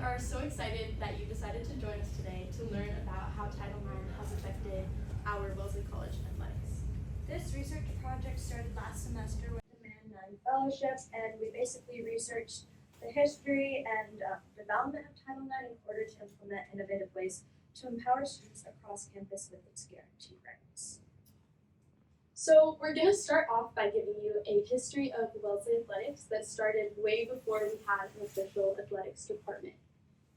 are so excited that you decided to join us today to learn about how Title IX has affected our Wellesley College athletics. This research project started last semester with the Man 9 Fellowship, and we basically researched the history and development of Title IX in order to implement innovative ways to empower students across campus with its guaranteed rights. So we're going to start off by giving you a history of Wellesley athletics that started way before we had an official athletics department.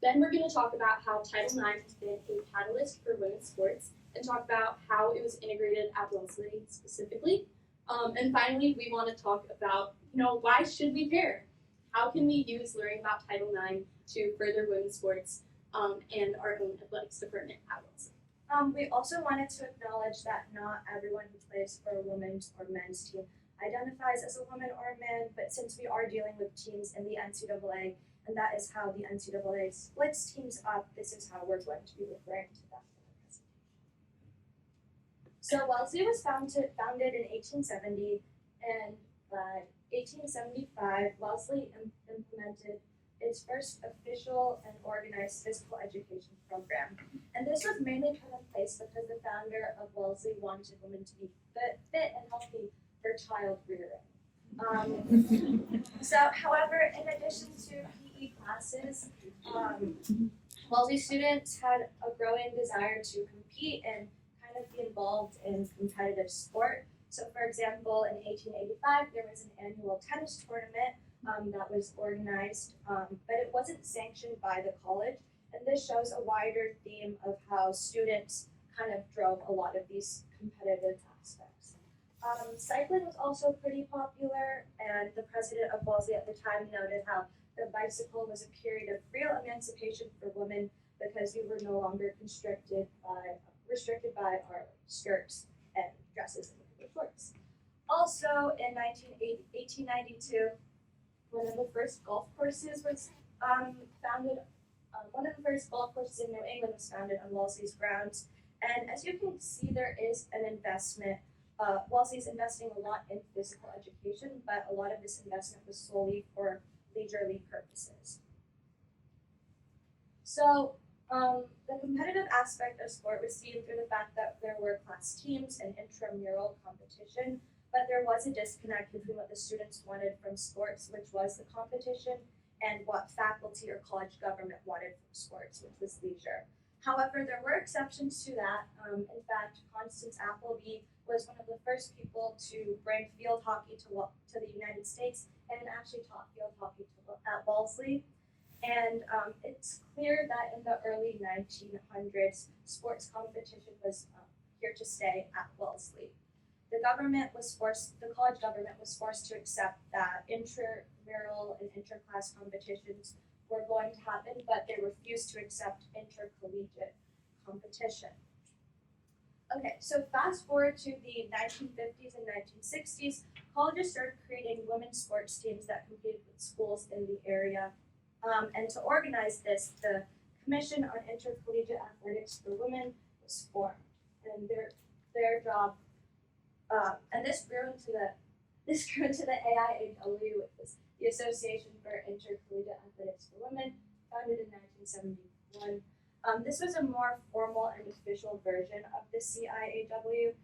Then we're going to talk about how Title IX has been a catalyst for women's sports and talk about how it was integrated at Wellesley specifically. And finally, we want to talk about, why should we care? How can we use learning about Title IX to further women's sports and our own athletics department at Wellesley? We also wanted to acknowledge that not everyone who plays for a women's or men's team identifies as a woman or a man, but since we are dealing with teams in the NCAA, and that is how the NCAA splits teams up, this is how we're going to be referring to them in the presentation. So Wellesley was founded in 1870, and by 1875, Wellesley implemented its first official and organized physical education program. And this was mainly put in place because the founder of Wellesley wanted women to be fit and healthy for child rearing. However, in addition to PE classes, Wellesley students had a growing desire to compete and kind of be involved in competitive sport. So for example, in 1885, there was an annual tennis tournament that was organized, but it wasn't sanctioned by the college. And this shows a wider theme of how students kind of drove a lot of these competitive aspects. Cycling was also pretty popular, and the president of Wellesley at the time noted how the bicycle was a period of real emancipation for women because we were no longer restricted by our skirts and dresses and shorts. Also, in 1892, one of the first golf courses was founded. One of the first golf courses in New England was founded on Wellesley's grounds. And as you can see, there is an investment. Wellesley's investing a lot in physical education, but a lot of this investment was solely for leisurely purposes. So the competitive aspect of sport was seen through the fact that there were class teams and intramural competition, but there was a disconnect between what the students wanted from sports, which was the competition, and what faculty or college government wanted from sports, which was leisure. However, there were exceptions to that. In fact, Constance Appleby was one of the first people to bring field hockey to the United States and actually taught field hockey at Wellesley. And it's clear that in the early 1900s, sports competition was here to stay at Wellesley. The college government was forced to accept that intramural and interclass competitions were going to happen, but they refused to accept intercollegiate competition. Okay, so fast forward to the 1950s and 1960s, colleges started creating women's sports teams that competed with schools in the area. And to organize this, the Commission on Intercollegiate Athletics for Women was formed, and their job. And this grew into the AIAW, which was the Association for Intercollegiate Athletics for Women, founded in 1971. This was a more formal and official version of the CIAW.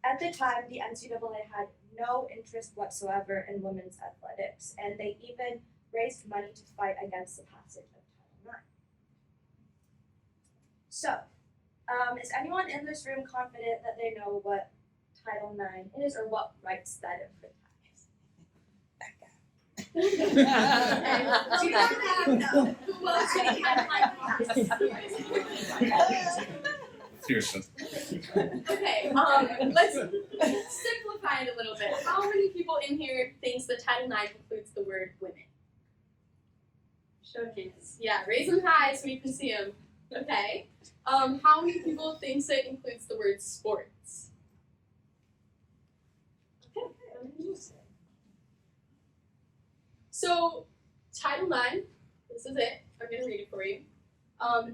At the time, the NCAA had no interest whatsoever in women's athletics, and they even raised money to fight against the passage of Title IX. So, is anyone in this room confident that they know what Title IX is, or what rights that it protects? Do you know who else Seriously. Okay, let's simplify it a little bit. How many people in here thinks that Title IX includes the word women? Show hands. Yeah, raise them high so we can see them. Okay. How many people thinks it includes the word sports? Okay. So, Title IX, this is it. I'm going to read it for you.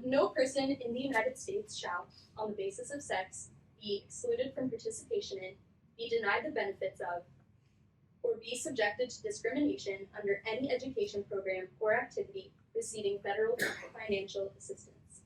No person in the United States shall, on the basis of sex, be excluded from participation in, be denied the benefits of, or be subjected to discrimination under any education program or activity receiving federal financial assistance.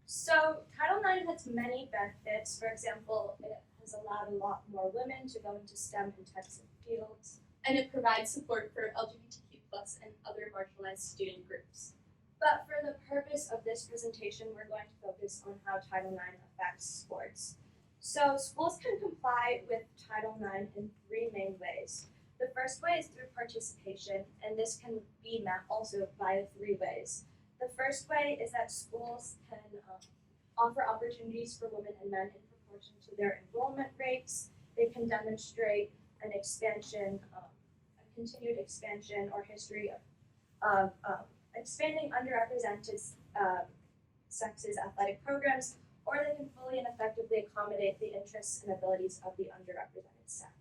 So Title IX has many benefits. For example, it has allowed a lot more women to go into STEM intensive fields. And it provides support for LGBTQ plus and other marginalized student groups. But for the purpose of this presentation, we're going to focus on how Title IX affects sports. So schools can comply with Title IX in three main ways. The first way is through participation, and this can be met also via three ways. The first way is that schools can offer opportunities for women and men in proportion to their enrollment rates. They can demonstrate an expansion, a continued expansion or history of expanding underrepresented sexes athletic programs, or they can fully and effectively accommodate the interests and abilities of the underrepresented sex.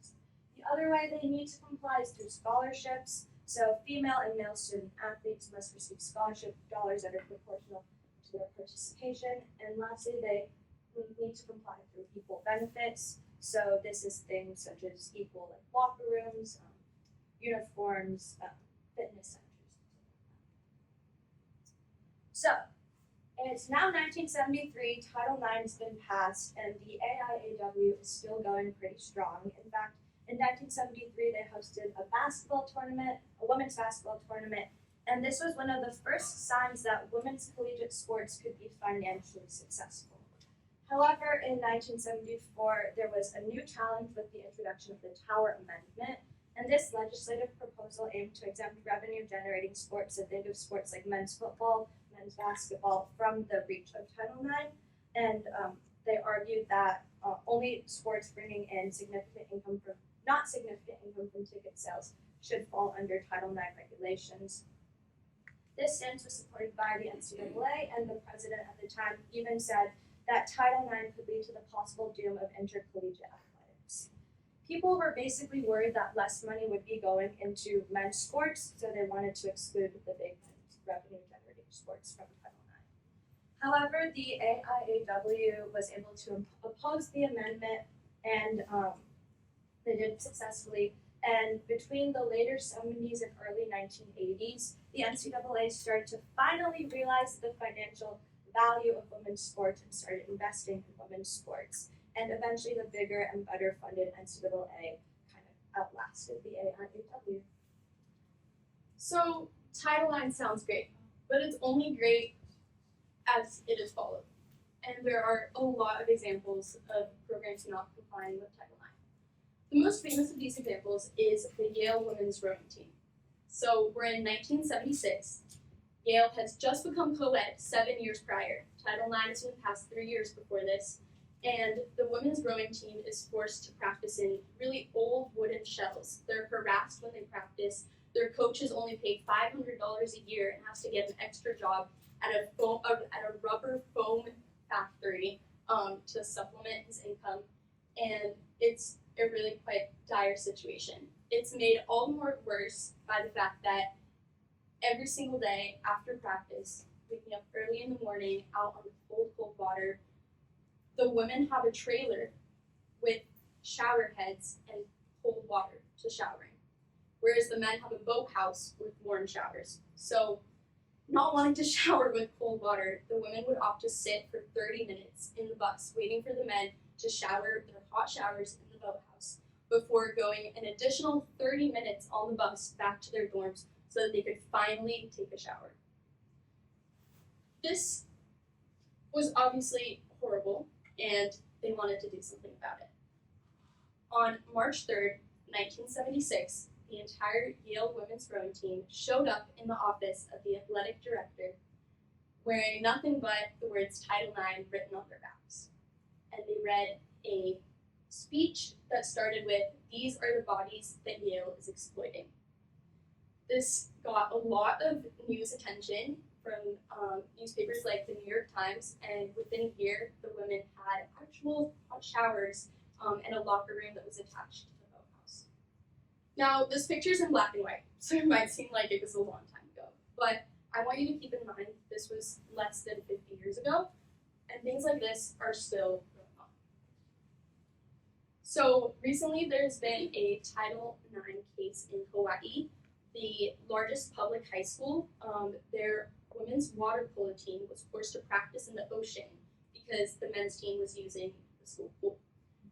The other way they need to comply is through scholarships. So female and male student athletes must receive scholarship dollars that are proportional to their participation. And lastly, they need to comply through equal benefits. So this is things such as equal locker rooms, uniforms, fitness centers. So, it's now 1973, Title IX has been passed, and the AIAW is still going pretty strong. In fact, in 1973, they hosted a basketball tournament, a women's basketball tournament, and this was one of the first signs that women's collegiate sports could be financially successful. However, in 1974, there was a new challenge with the introduction of the Tower Amendment, and this legislative proposal aimed to exempt revenue-generating sports, so think of sports like men's football, men's basketball, from the reach of Title IX, and they argued that only sports bringing in not significant income from ticket sales should fall under Title IX regulations. This stance was supported by the NCAA, and the president at the time even said that Title IX could lead to the possible doom of intercollegiate athletics. People were basically worried that less money would be going into men's sports, so they wanted to exclude the big revenue-generating sports from Title IX. However, the AIAW was able to oppose the amendment, and they did successfully. And between the later 70s and early 1980s, the NCAA started to finally realize the financial value of women's sports and started investing in women's sports. And eventually the bigger and better funded NCAA kind of outlasted the AIAW. So Title IX sounds great, but it's only great as it is followed. And there are a lot of examples of programs not complying with Title IX. The most famous of these examples is the Yale women's rowing team. So we're in 1976. Yale has just become co-ed 7 years prior. Title IX has been passed 3 years before this. And the women's rowing team is forced to practice in really old wooden shells. They're harassed when they practice. Their coach is only paid $500 a year and has to get an extra job at a rubber foam factory to supplement his income. And it's a really quite dire situation. It's made all the more worse by the fact that every single day after practice, waking up early in the morning out on the cold water, the women have a trailer with shower heads and cold water to shower in, whereas the men have a boathouse with warm showers. So, not wanting to shower with cold water, the women would opt to sit for 30 minutes in the bus, waiting for the men to shower their hot showers in the boathouse before going an additional 30 minutes on the bus back to their dorms so that they could finally take a shower. This was obviously horrible, and they wanted to do something about it. On March 3rd, 1976, the entire Yale women's rowing team showed up in the office of the athletic director wearing nothing but the words Title IX written on their backs. And they read a speech that started with, "These are the bodies that Yale is exploiting." This got a lot of news attention from newspapers like the New York Times, and within a year, the women had actual hot showers and a locker room that was attached to the boathouse. Now, this picture's in black and white, so it might seem like it was a long time ago, but I want you to keep in mind this was less than 50 years ago, and things like this are still going on. So recently there's been a Title IX case in Hawaii, the largest public high school. Their women's water polo team was forced to practice in the ocean because the men's team was using the school pool.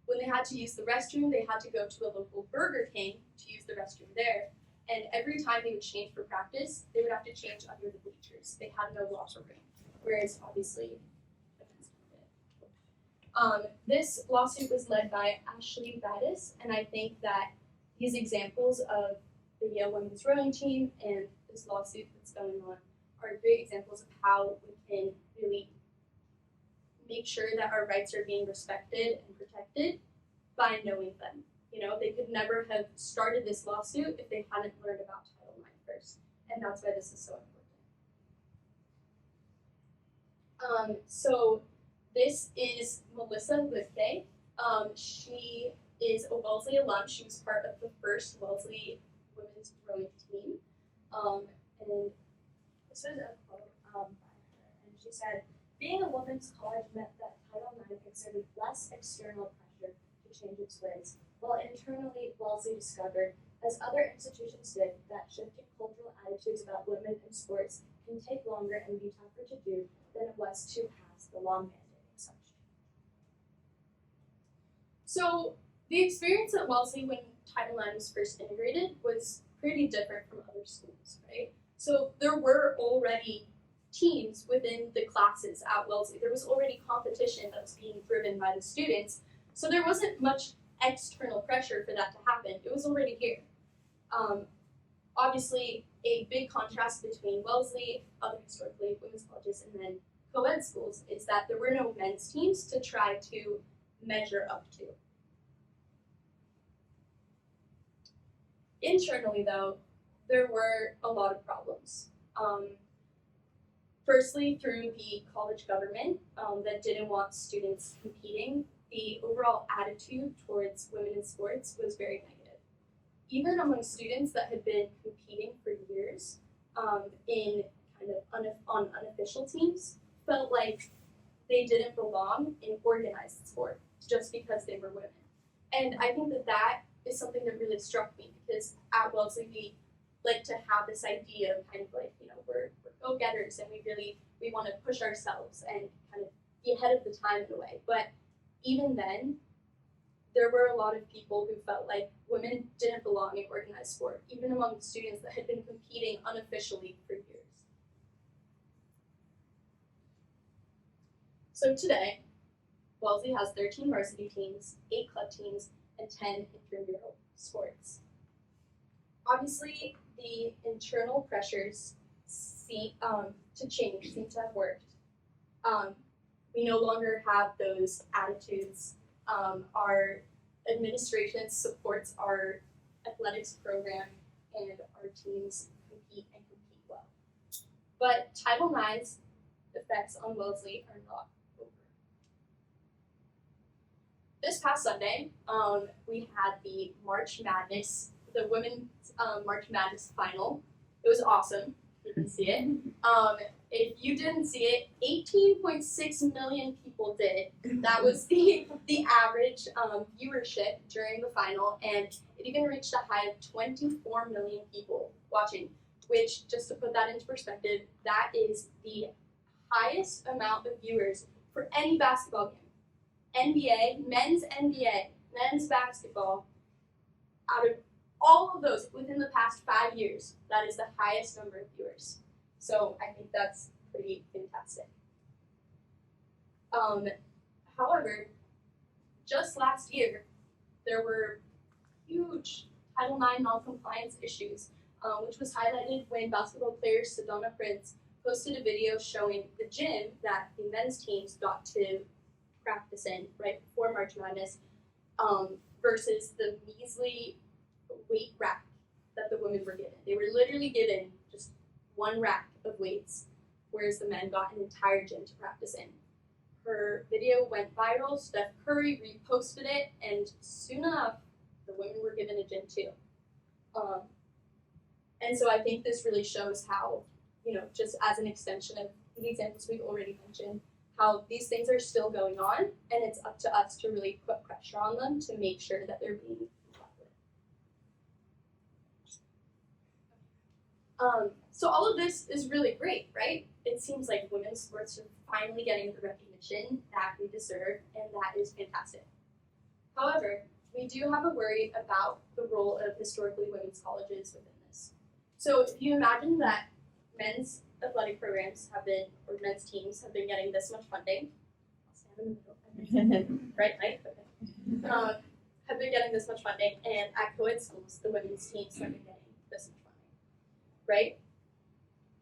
When they had to use the restroom, they had to go to a local Burger King to use the restroom there. And every time they would change for practice, they would have to change under the bleachers. They had no locker room, whereas obviously the men's team did. This lawsuit was led by Ashley Battis, and I think that these examples of the Yale women's rowing team and this lawsuit that's going on are great examples of how we can really make sure that our rights are being respected and protected by knowing them. You know, they could never have started this lawsuit if they hadn't learned about Title IX first, and that's why this is so important. So this is Melissa Lithgay. She is a Wellesley alum. She was part of the first Wellesley women's rowing team. And This was a quote by her, and she said, "Being a women's college meant that Title IX exerted less external pressure to change its ways, while internally Wellesley discovered, as other institutions did, that shifting cultural attitudes about women in sports can take longer and be tougher to do than it was to pass the law mandating such change." So the experience at Wellesley when Title IX was first integrated was pretty different from other schools, right? So there were already teams within the classes at Wellesley. There was already competition that was being driven by the students. So there wasn't much external pressure for that to happen. It was already here. Obviously, a big contrast between Wellesley, other historically women's colleges, and then co-ed schools is that there were no men's teams to try to measure up to. Internally, though, there were a lot of problems. Firstly, through the college government that didn't want students competing, the overall attitude towards women in sports was very negative. Even among students that had been competing for years in kind of on unofficial teams, felt like they didn't belong in organized sport just because they were women. And I think that that is something that really struck me because at Wellesley we like to have this idea of kind of like, you know, we're go-getters and we want to push ourselves and kind of be ahead of the time in a way. But even then, there were a lot of people who felt like women didn't belong in organized sport, even among students that had been competing unofficially for years. So today, Wellesley has 13 varsity teams, 8 club teams, and 10 intramural sports. Obviously, the internal pressures to change seem to have worked. We no longer have those attitudes. Our administration supports our athletics program and our teams compete well. But Title IX's effects on Wellesley are not over. This past Sunday, we had the March Madness, the women's March Madness final. It was awesome. You can see it. If you didn't see it, 18.6 million people did. That was the average viewership during the final, and it even reached a high of 24 million people watching, which, just to put that into perspective, that is the highest amount of viewers for any basketball game. NBA, men's basketball, out of all of those within the past 5 years, that is the highest number of viewers. So I think that's pretty fantastic. However, just last year, there were huge Title IX noncompliance issues, which was highlighted when basketball player Sedona Prince posted a video showing the gym that the men's teams got to practice in right before March Madness versus the measly weight rack that the women were given. They were literally given just one rack of weights, whereas the men got an entire gym to practice in. Her video went viral, Steph Curry reposted it, and soon enough, the women were given a gym too. And so I think this really shows how, just as an extension of the examples we've already mentioned, how these things are still going on, and it's up to us to really put pressure on them to make sure that they're being complied with. So all of this is really great, right? It seems like women's sports are finally getting the recognition that we deserve, and that is fantastic. However, we do have a worry about the role of historically women's colleges within this. So if you imagine that men's athletic programs have been, or men's teams have been getting this much funding, I'll stand in the middle, right, Mike? Okay. Have been getting this much funding, and at co-ed schools, the women's teams have been getting this much funding, right?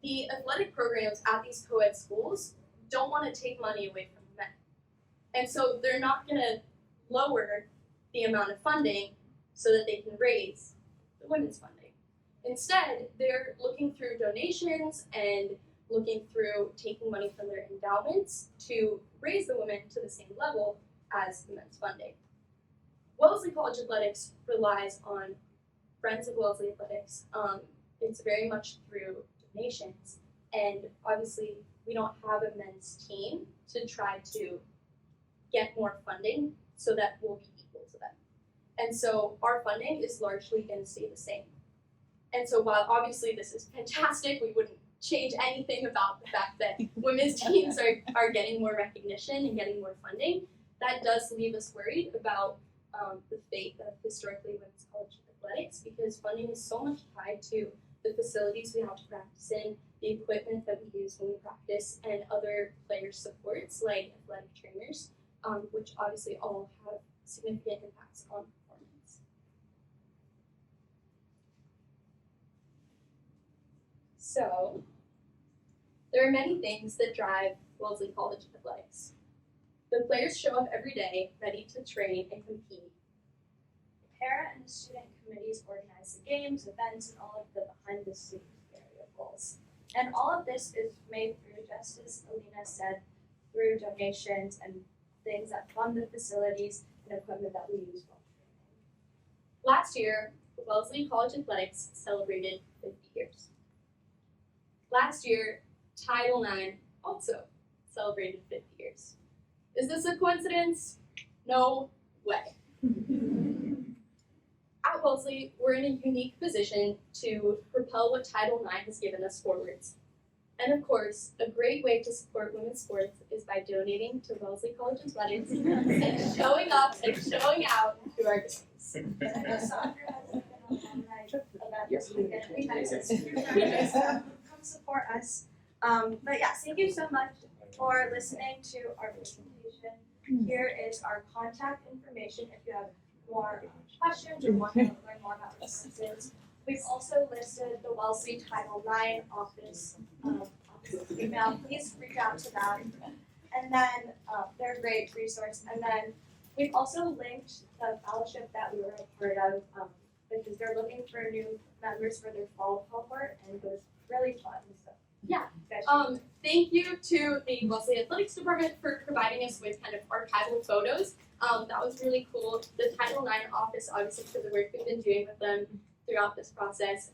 The athletic programs at these co-ed schools don't want to take money away from the men. And so they're not going to lower the amount of funding so that they can raise the women's funding. Instead, they're looking through donations and looking through taking money from their endowments to raise the women to the same level as the men's funding. Wellesley College Athletics relies on Friends of Wellesley Athletics. It's very much through donations, and obviously we don't have a men's team to try to get more funding so that we'll be equal to them. And so our funding is largely going to stay the same. And so while obviously this is fantastic, we wouldn't change anything about the fact that women's teams are getting more recognition and getting more funding, that does leave us worried about the fate of historically women's college athletics, because funding is so much tied to the facilities we have to practice in, the equipment that we use when we practice, and other player supports like athletic trainers, which obviously all have significant impacts on performance. So, there are many things that drive Wellesley College athletics. The players show up every day, ready to train and compete. The parent and the student committees organize the games, events, and all of the behind-the-scenes variables. And all of this is made through, just as Alina said, through donations and things that fund the facilities and equipment that we use while training. Last year, Wellesley College Athletics celebrated 50 years. Last year, Title IX also celebrated 50 years. Is this a coincidence? No way. At Wellesley, we're in a unique position to propel what Title IX has given us forwards. And of course, a great way to support women's sports is by donating to Wellesley College Athletics and showing up and showing out to our games. Soccer has been on event this weekend. Come support us. But yeah, thank you so much for listening to our presentation. Here is our contact information if you have more questions or want to learn more about resources. We've also listed the Wellesley Title IX office email. Please reach out to them. And then they're a great resource. And then we've also linked the fellowship that we were a part of because they're looking for new members for their fall cohort, and it was really fun. So Yeah. Thank you to the Wellesley Athletics Department for providing us with kind of archival photos. That was really cool. The Title IX office, obviously, for the work we've been doing with them throughout this process.